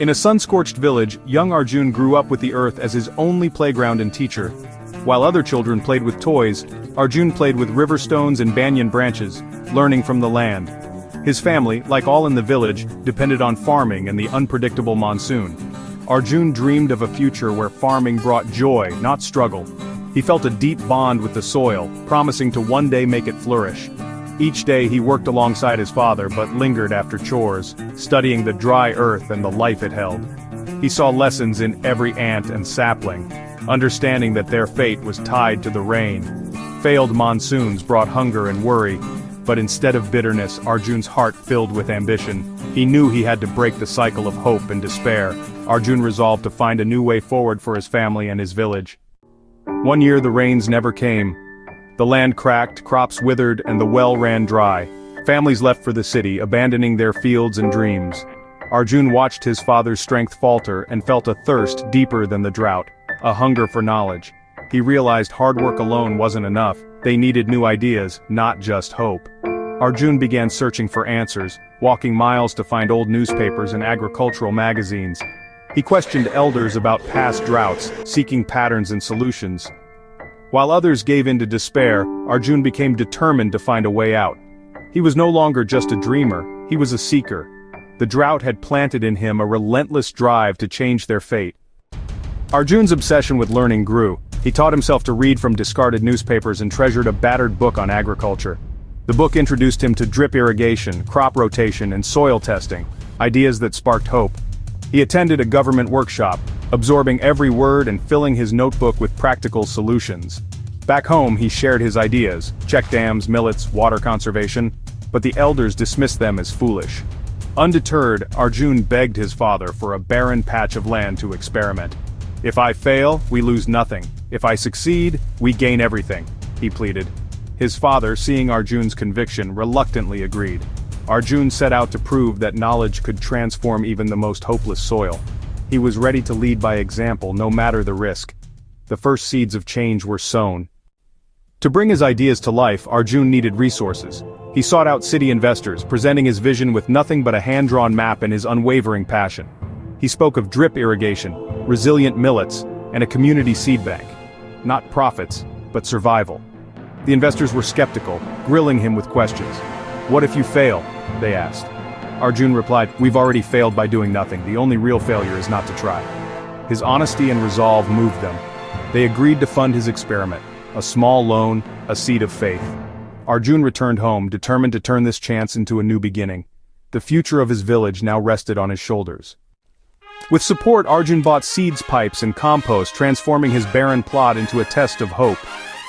In a sun-scorched village, young Arjun grew up with the earth as his only playground and teacher. While other children played with toys, Arjun played with river stones and banyan branches, learning from the land. His family, like all in the village, depended on farming and the unpredictable monsoon. Arjun dreamed of a future where farming brought joy, not struggle. He felt a deep bond with the soil, promising to one day make it flourish. Each day he worked alongside his father but lingered after chores, studying the dry earth and the life it held. He saw lessons in every ant and sapling, understanding that their fate was tied to the rain. Failed monsoons brought hunger and worry, but instead of bitterness, Arjun's heart filled with ambition. He knew he had to break the cycle of hope and despair. Arjun resolved to find a new way forward for his family and his village. One year the rains never came. The land cracked, crops withered, and the well ran dry. Families left for the city, abandoning their fields and dreams. Arjun watched his father's strength falter and felt a thirst deeper than the drought, a hunger for knowledge. He realized hard work alone wasn't enough. They needed new ideas, not just hope. Arjun began searching for answers, walking miles to find old newspapers and agricultural magazines. He questioned elders about past droughts, seeking patterns and solutions. While others gave in to despair, Arjun became determined to find a way out. He was no longer just a dreamer, he was a seeker. The drought had planted in him a relentless drive to change their fate. Arjun's obsession with learning grew. He taught himself to read from discarded newspapers and treasured a battered book on agriculture. The book introduced him to drip irrigation, crop rotation, and soil testing, ideas that sparked hope. He attended a government workshop, absorbing every word and filling his notebook with practical solutions. Back home he shared his ideas, check dams, millets, water conservation, but the elders dismissed them as foolish. Undeterred, Arjun begged his father for a barren patch of land to experiment. "If I fail, we lose nothing. If I succeed, we gain everything," he pleaded. His father, seeing Arjun's conviction, reluctantly agreed. Arjun set out to prove that knowledge could transform even the most hopeless soil. He was ready to lead by example, no matter the risk. The first seeds of change were sown. To bring his ideas to life, Arjun needed resources. He sought out city investors, presenting his vision with nothing but a hand-drawn map and his unwavering passion. He spoke of drip irrigation, resilient millets, and a community seed bank. Not profits, but survival. The investors were skeptical, grilling him with questions. "What if you fail?" they asked. Arjun replied, "We've already failed by doing nothing. The only real failure is not to try." His honesty and resolve moved them. They agreed to fund his experiment, a small loan, a seed of faith. Arjun returned home, determined to turn this chance into a new beginning. The future of his village now rested on his shoulders. With support, Arjun bought seeds, pipes, and compost, transforming his barren plot into a test of hope.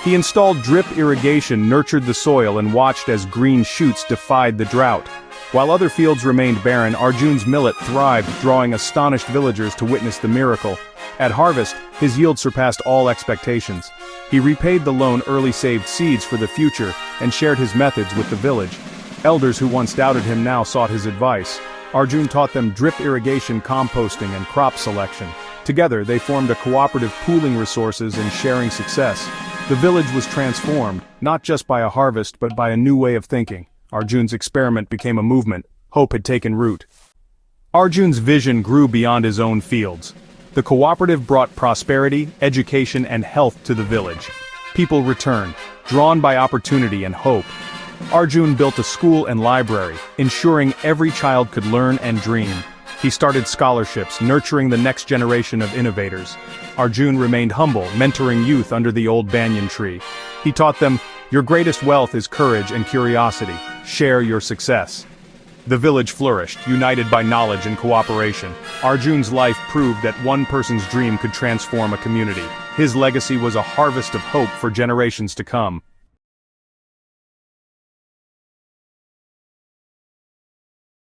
He installed drip irrigation, nurtured the soil, and watched as green shoots defied the drought. While other fields remained barren, Arjun's millet thrived, drawing astonished villagers to witness the miracle. At harvest, his yield surpassed all expectations. He repaid the loan, early saved seeds for the future, and shared his methods with the village. Elders who once doubted him now sought his advice. Arjun taught them drip irrigation, composting, and crop selection. Together, they formed a cooperative, pooling resources and sharing success. The village was transformed, not just by a harvest but by a new way of thinking. Arjun's experiment became a movement. Hope had taken root. Arjun's vision grew beyond his own fields. The cooperative brought prosperity, education, and health to the village. People returned, drawn by opportunity and hope. Arjun built a school and library, ensuring every child could learn and dream. He started scholarships, nurturing the next generation of innovators. Arjun remained humble, mentoring youth under the old banyan tree. He taught them, "Your greatest wealth is courage and curiosity. Share your success." The village flourished, united by knowledge and cooperation. Arjun's life proved that one person's dream could transform a community. His legacy was a harvest of hope for generations to come.